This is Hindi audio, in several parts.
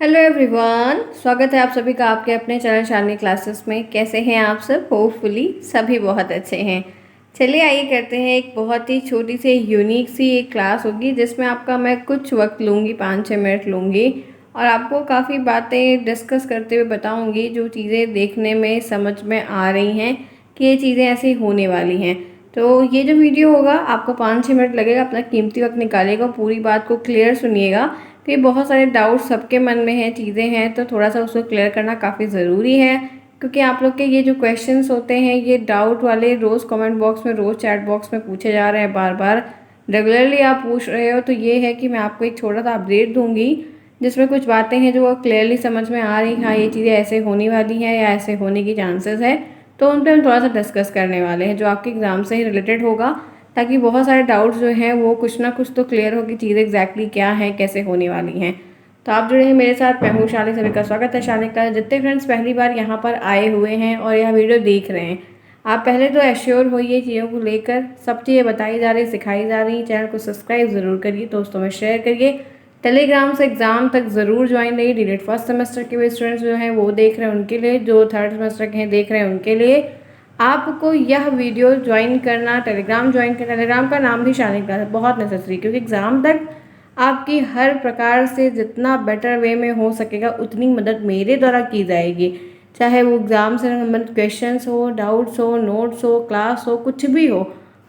हेलो एवरीवन, स्वागत है आप सभी का आपके अपने चैनल शालिनी क्लासेस में। कैसे हैं आप सब? होपफुली सभी बहुत अच्छे हैं। चलिए आइए करते हैं, एक बहुत ही छोटी सी यूनिक सी एक क्लास होगी जिसमें आपका मैं कुछ वक्त लूँगी, 5-6 मिनट लूँगी और आपको काफ़ी बातें डिस्कस करते हुए बताऊँगी जो चीज़ें देखने में समझ में आ रही हैं कि ये चीज़ें ऐसी होने वाली हैं। तो ये जो वीडियो होगा आपको 5-6 मिनट लगेगा, अपना कीमती वक्त निकालिएगा, पूरी बात को क्लियर सुनिएगा। तो ये बहुत सारे डाउट्स सबके मन में हैं, चीज़ें हैं, तो थोड़ा सा उसको क्लियर करना काफ़ी ज़रूरी है क्योंकि आप लोग के ये जो क्वेश्चंस होते हैं ये डाउट वाले रोज़ कमेंट बॉक्स में, रोज़ चैट बॉक्स में पूछे जा रहे हैं, बार बार रेगुलरली आप पूछ रहे हो। तो ये है कि मैं आपको एक छोटा सा अपडेट दूंगी जिसमें कुछ बातें हैं जो क्लियरली समझ में आ रही, हाँ ये चीज़ें ऐसे होने वाली हैं या ऐसे होने की चांसेस है। तो उन पर हम थोड़ा सा डिस्कस करने वाले हैं जो आपके एग्ज़ाम से ही रिलेटेड होगा, ताकि बहुत सारे डाउट्स जो हैं वो कुछ ना कुछ तो क्लियर हो कि चीज़ें एग्जैक्टली क्या हैं, कैसे होने वाली हैं। तो आप जुड़े हैं मेरे साथ, मैं हूँ शालिनी, सभी का स्वागत है शालिनी का। जितने फ्रेंड्स पहली बार यहाँ पर आए हुए हैं और यह वीडियो देख रहे हैं, आप पहले तो एश्योर होइए चीज़ों को लेकर, सब चीज़ें बताई जा रही, सिखाई जा रही। चैनल को सब्सक्राइब ज़रूर करिए, दोस्तों में शेयर करिए, टेलीग्राम से एग्ज़ाम तक ज़रूर ज्वाइन रहिए। डीलेट फर्स्ट सेमेस्टर के भी स्टूडेंट्स जो हैं वो देख रहे हैं उनके लिए, जो थर्ड सेमेस्टर के हैं देख रहे हैं उनके लिए आपको यह वीडियो ज्वाइन करना, टेलीग्राम ज्वाइन करना। टेलीग्राम का नाम भी शालिनी क्लास है, बहुत नेसेसरी, क्योंकि एग्ज़ाम तक आपकी हर प्रकार से जितना बेटर वे में हो सकेगा उतनी मदद मेरे द्वारा की जाएगी। चाहे वो एग्ज़ाम से संबंधित क्वेश्चंस हो, डाउट्स हो, नोट्स हो, क्लास हो, कुछ भी हो,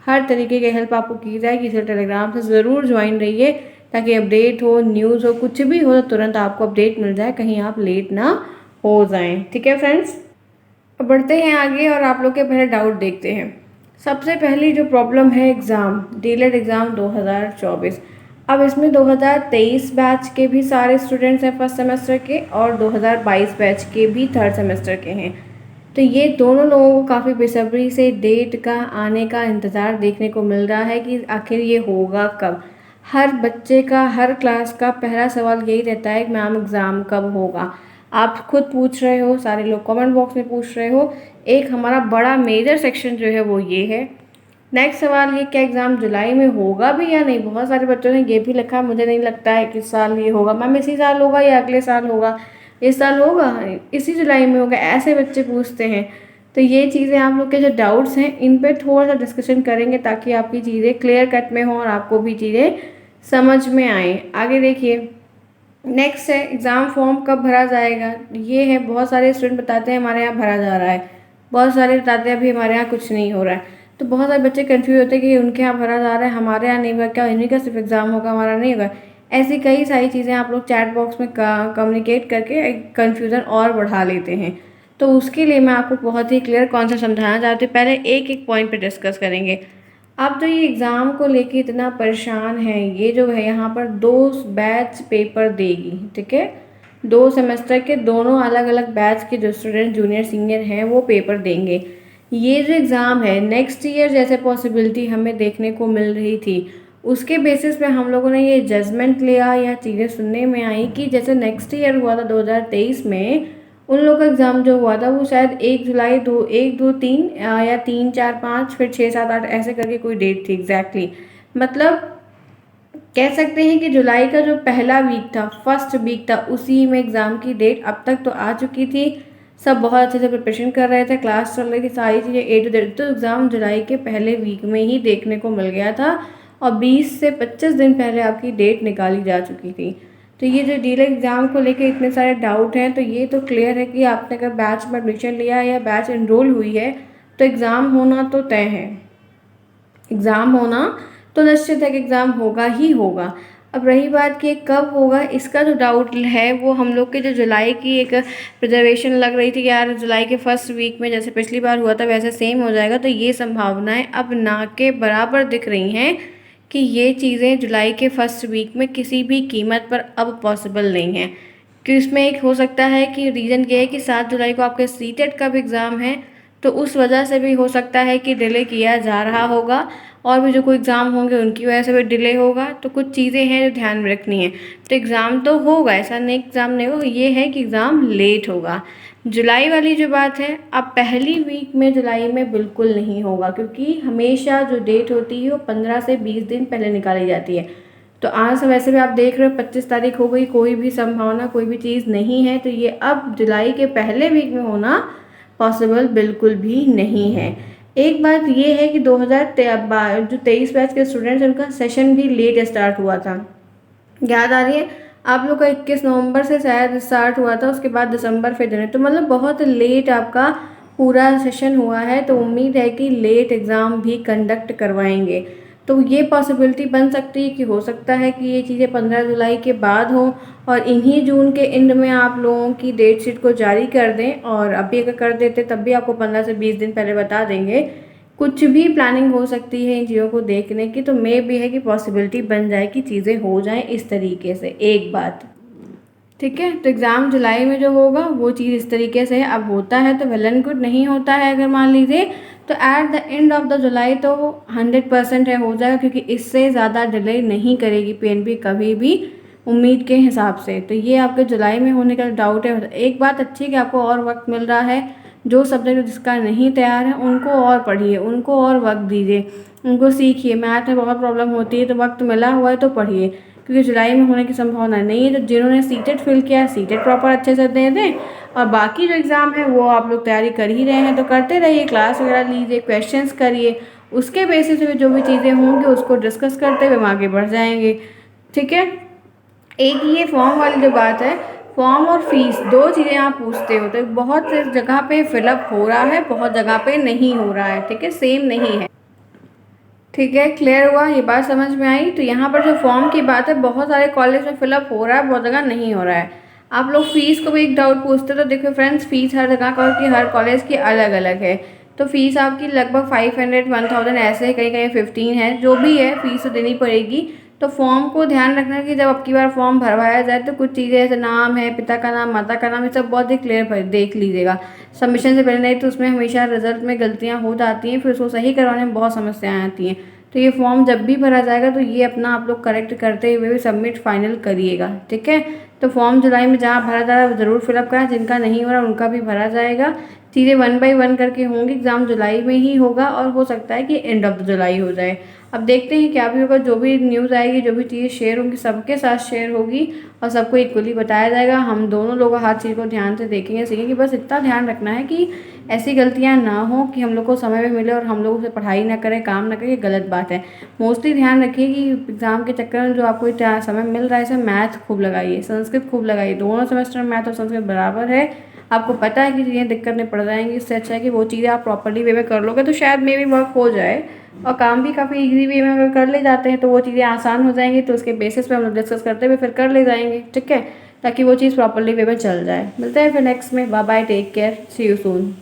हर तरीके की हेल्प आपको की जाएगी। इसलिए टेलीग्राम से ज़रूर ज्वाइन रहिए ताकि अपडेट हो, न्यूज़ हो, कुछ भी हो तो तुरंत आपको अपडेट मिल जाए, कहीं आप लेट ना हो जाएं। ठीक है फ्रेंड्स, अब बढ़ते हैं आगे और आप लोग के पहले डाउट देखते हैं। सबसे पहली जो प्रॉब्लम है, एग्ज़ाम, डीलेट एग्ज़ाम 2024। अब इसमें 2023 बैच के भी सारे स्टूडेंट्स हैं फर्स्ट सेमेस्टर के, और 2022 बैच के भी थर्ड सेमेस्टर के हैं। तो ये दोनों लोगों को काफ़ी बेसब्री से डेट का आने का इंतज़ार देखने को मिल रहा है कि आखिर ये होगा कब। हर बच्चे का, हर क्लास का पहला सवाल यही रहता है कि मैम एग्ज़ाम कब होगा। आप खुद पूछ रहे हो, सारे लोग कमेंट बॉक्स में पूछ रहे हो। एक हमारा बड़ा मेजर सेक्शन जो है वो ये है। नेक्स्ट सवाल ये, क्या एग्ज़ाम जुलाई में होगा भी या नहीं? बहुत सारे बच्चों ने ये भी लिखा, मुझे नहीं लगता है कि इस साल ये होगा। मैम इसी साल होगा या अगले साल होगा? इस साल होगा, इसी जुलाई में होगा, ऐसे बच्चे पूछते हैं। तो ये चीज़ें आप लोग के जो डाउट्स हैं इन पे थोड़ा सा डिस्कशन करेंगे ताकि आपकी चीज़ें क्लियर कट में हो और आपको भी चीज़ें समझ में आए। आगे देखिए, नेक्स्ट है एग्ज़ाम फॉर्म कब भरा जाएगा। ये है, बहुत सारे स्टूडेंट बताते हैं हमारे यहाँ भरा जा रहा है, बहुत सारे बताते हैं अभी हमारे यहाँ कुछ नहीं हो रहा है। तो बहुत सारे बच्चे कंफ्यूज होते हैं कि उनके यहाँ भरा जा रहा है, हमारे यहाँ नहीं हुआ, क्या इन्हीं का सिर्फ एग्ज़ाम होगा, हमारा नहीं होगा? ऐसी कई सारी चीज़ें आप लोग चैट बॉक्स में कम्युनिकेट करके कन्फ्यूज़न और बढ़ा लेते हैं। तो उसके लिए मैं आपको बहुत ही क्लियर कॉन्सेप्ट समझाना चाहती हूँ। पहले एक एक पॉइंट पे डिस्कस करेंगे। अब तो ये एग्ज़ाम को लेके इतना परेशान है, ये जो है यहाँ पर 2 बैच पेपर देगी, ठीक है। 2 सेमेस्टर के दोनों अलग अलग बैच के जो स्टूडेंट जूनियर सीनियर हैं वो पेपर देंगे। ये जो एग्ज़ाम है नेक्स्ट ईयर जैसे पॉसिबिलिटी हमें देखने को मिल रही थी, उसके बेसिस पे हम लोगों ने ये जजमेंट लिया या चीज़ें सुनने में आई कि जैसे नेक्स्ट ईयर हुआ था 2023 में, उन लोगों का एग्ज़ाम जो हुआ था वो शायद 1 जुलाई, 1, 2, 3 या 3, 4, 5 फिर 6, 7, 8 ऐसे करके कोई डेट थी एग्जैक्टली। मतलब कह सकते हैं कि जुलाई का जो पहला वीक था, फर्स्ट वीक था, उसी में एग्ज़ाम की डेट अब तक तो आ चुकी थी। सब बहुत अच्छे से प्रिपरेशन कर रहे थे, क्लास चल रही थी, सारी चीज़ें ए टू जेड। तो एग्ज़ाम जुलाई के पहले वीक में ही देखने को मिल गया था और 20 से 25 दिन पहले आपकी डेट निकाली जा चुकी थी। तो ये जो डीले एग्ज़ाम को लेके इतने सारे डाउट हैं, तो ये तो क्लियर है कि आपने अगर बैच में एडमिशन लिया है या बैच इनरोल हुई है तो एग्ज़ाम होना तो तय है, एग्ज़ाम होना तो निश्चित है कि एग्ज़ाम होगा ही होगा। अब रही बात कि कब होगा, इसका जो डाउट है वो हम लोग के जो जुलाई की एक रिजर्वेशन लग रही थी कि यार जुलाई के फर्स्ट वीक में जैसे पिछली बार हुआ था वैसे सेम हो जाएगा, तो ये संभावनाएं अब ना के बराबर दिख रही हैं कि ये चीज़ें जुलाई के फर्स्ट वीक में किसी भी कीमत पर अब पॉसिबल नहीं है। कि इसमें एक हो सकता है कि रीज़न ये है कि 7 जुलाई को आपके सीटेट का भी एग्ज़ाम है, तो उस वजह से भी हो सकता है कि डिले किया जा रहा होगा, और भी जो कोई एग्ज़ाम होंगे उनकी वजह से भी डिले होगा। तो कुछ चीज़ें हैं जो ध्यान में रखनी है। तो एग्ज़ाम तो होगा, ऐसा नहीं एग्ज़ाम नहीं होगा, ये है कि एग्ज़ाम लेट होगा। जुलाई वाली जो बात है, अब पहली वीक में जुलाई में बिल्कुल नहीं होगा, क्योंकि हमेशा जो डेट होती है वो 15 से 20 दिन पहले निकाली जाती है। तो आज से वैसे भी आप देख रहे हो 25 तारीख हो गई, कोई भी संभावना कोई भी चीज़ नहीं है, तो ये अब जुलाई के पहले वीक में होना पॉसिबल बिल्कुल भी नहीं है। एक बात ये है कि 2023 बैच के स्टूडेंट्स उनका सेशन भी लेट स्टार्ट हुआ था, याद आ रही है आप लोग का 21 नवंबर से शायद स्टार्ट हुआ था, उसके बाद दिसंबर फिर जनवरी, तो मतलब बहुत लेट आपका पूरा सेशन हुआ है। तो उम्मीद है कि लेट एग्ज़ाम भी कंडक्ट करवाएंगे। तो ये पॉसिबिलिटी बन सकती है कि हो सकता है कि ये चीज़ें 15 जुलाई के बाद हों और इन्हीं जून के एंड में आप लोगों की डेट शीट को जारी कर दें, और अभी अगर कर देते तब भी आपको 15 से 20 दिन पहले बता देंगे। कुछ भी प्लानिंग हो सकती है इन चीज़ों को देखने की, तो मे भी है कि पॉसिबिलिटी बन जाए कि चीज़ें हो जाएं इस तरीके से। एक बात ठीक है, तो एग्ज़ाम जुलाई में जो होगा वो चीज़ इस तरीके से है। अब होता है तो वेल एंड गुड, नहीं होता है अगर मान लीजिए तो at the end of the जुलाई तो 100% है हो जाएगा, क्योंकि इससे ज़्यादा डिले नहीं करेगी पीएनबी कभी भी उम्मीद के हिसाब से। तो ये आपके जुलाई में होने का डाउट है। एक बात अच्छी है कि आपको और वक्त मिल रहा है, जो सब्जेक्ट जिसका नहीं तैयार है उनको और पढ़िए, उनको और वक्त दीजिए, उनको सीखिए। मैथ में बहुत प्रॉब्लम होती है, तो वक्त मिला हुआ है तो पढ़िए, क्योंकि जुलाई में होने की संभावना नहीं है। तो जिन्होंने सीटेट फिल किया है सीटेट प्रॉपर अच्छे से दे दें, और बाकी जो एग्ज़ाम है वो आप लोग तैयारी कर ही रहे हैं तो करते रहिए, क्लास वगैरह लीजिए, क्वेश्चंस करिए, उसके बेसिस पे जो भी चीज़ें होंगी उसको डिस्कस करते हुए हम आगे बढ़ जाएंगे। ठीक है, एक ये फॉर्म वाली जो बात है, फॉर्म और फीस दो चीज़ें आप पूछते हो, तो बहुत जगह पे फिलअप हो रहा है, बहुत जगह पे नहीं हो रहा है। ठीक है, सेम नहीं है। ठीक है, क्लियर हुआ, ये बात समझ में आई। तो यहाँ पर जो फॉर्म की बात है, बहुत सारे कॉलेज में फिलअप हो रहा है, बहुत जगह नहीं हो रहा है। आप लोग फीस को भी एक डाउट पूछते हो, तो देखो फ्रेंड्स, फीस हर जगह की हर कॉलेज की अलग अलग है। तो फीस आपकी लगभग 500 1000 ऐसे है, कहीं कहीं 15 है, जो भी है फीस तो देनी पड़ेगी। तो फॉर्म को ध्यान रखना कि जब अब की बार फॉर्म भरवाया जाए तो कुछ चीज़ें ऐसे नाम है, पिता का नाम, माता का नाम, ये सब बहुत ही क्लियर देख लीजिएगा सबमिशन से पहले, नहीं तो उसमें हमेशा रिजल्ट में गलतियाँ हो जाती हैं, फिर उसको सही करवाने में बहुत समस्याएं आती हैं। तो ये फॉर्म जब भी भरा जाएगा तो ये अपना आप लोग करेक्ट करते हुए भी सबमिट फाइनल करिएगा। ठीक है, तो फॉर्म जुलाई में जहाँ भरा जा रहा है ज़रूर फिलअप करें, जिनका नहीं हो रहा उनका भी भरा जाएगा। चीज़ें 1 बाय 1 करके होंगी, एग्ज़ाम जुलाई में ही होगा और हो सकता है कि एंड ऑफ द जुलाई हो जाए। अब देखते हैं क्या भी होगा, जो भी न्यूज़ आएगी, जो भी चीज़ें शेयर होंगी सबके साथ शेयर होगी और सबको इक्वली बताया जाएगा। हम दोनों लोग हर चीज़ को ध्यान से देखेंगे, सीखेंगे। बस इतना ध्यान रखना है कि ऐसी गलतियां ना हो कि हम लोग को समय भी मिले और हम लोग उसे पढ़ाई ना करें, काम ना करें, ये गलत बात है। मोस्टली ध्यान रखिए कि एग्ज़ाम के चक्कर में जो आपको समय मिल रहा है इसमें मैथ खूब लगाइए, संस्कृत खूब लगाइए। दोनों सेमेस्टर में मैथ और संस्कृत बराबर है, आपको पता है कि चीज़ें दिक्कत नहीं पड़ जाएंगी। इससे अच्छा है कि वो चीज़ें आप प्रॉपर्ली वे में कर लोगे तो शायद मे भी वर्क हो जाए, और काम भी काफ़ी इजी वे में अगर कर ले जाते हैं तो वो चीज़ें आसान हो जाएंगी। तो उसके बेसिस पे हम लोग डिस्कस करते हुए फिर कर ले जाएंगे। ठीक है, ताकि वो चीज़ प्रॉपर्ली वे में चल जाए। मिलते हैं फिर नेक्स्ट में। Bye bye, take care, see you soon.